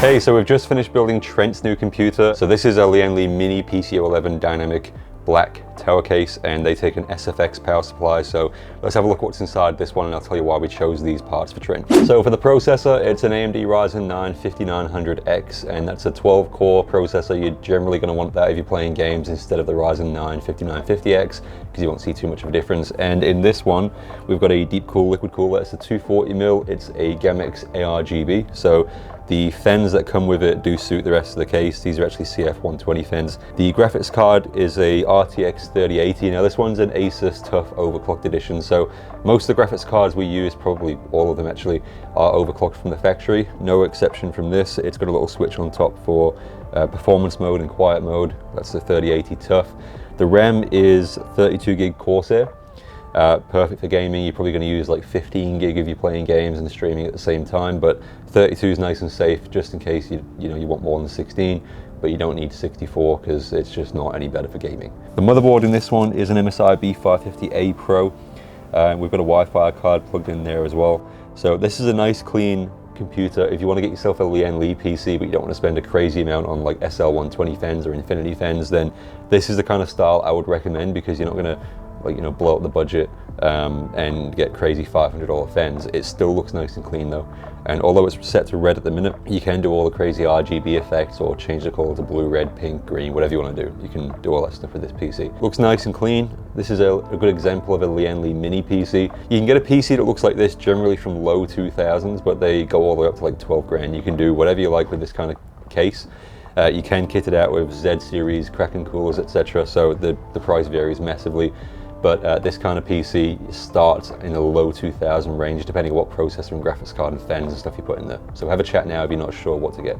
Hey, so we've just finished building Trent's new computer. So this is a Lian Mini PC11 dynamic black tower case, and they take an SFX power supply. So let's have a look at what's inside this one, and I'll tell you why we chose these parts for Trent. So for the processor, it's an AMD Ryzen 9 5900X, and that's a 12-core processor. You're generally going to want that if you're playing games instead of the Ryzen 9 5950X, because you won't see too much of a difference. And in this one, we've got a Deepcool liquid cooler. It's a 240mm. It's a Gamex ARGB. So the fans that come with it do suit the rest of the case. These are actually CF120 fans. The graphics card is a RTX 3080. Now this one's an Asus TUF overclocked edition. So most of the graphics cards we use, probably all of them actually, are overclocked from the factory. No exception from this. It's got a little switch on top for performance mode and quiet mode. That's the 3080 TUF. The RAM is 32 gig Corsair. Perfect for gaming. You're probably going to use like 15 gig if you're playing games and streaming at the same time, but 32 is nice and safe just in case you want more than 16, but you don't need 64 because it's just not any better for gaming. The motherboard in this one is an MSI B550A Pro. We've got a Wi-Fi card plugged in there as well. So this is a nice clean computer if you want to get yourself a Lian PC, but you don't want to spend a crazy amount on like SL120 fans or Infinity fans. Then this is the kind of style I would recommend, because you're not going to blow up the budget and get crazy $500 fans. It still looks nice and clean though. And although it's set to red at the minute, you can do all the crazy RGB effects or change the color to blue, red, pink, green, whatever you want to do. You can do all that stuff with this PC. Looks nice and clean. This is a good example of a Lian Mini PC. You can get a PC that looks like this generally from low 2000s, but they go all the way up to like 12 grand. You can do whatever you like with this kind of case. You can kit it out with Z series, Kraken coolers, etc. So the price varies massively. But this kind of PC starts in the low 2000 range, depending on what processor and graphics card and fans and stuff you put in there. So have a chat now if you're not sure what to get.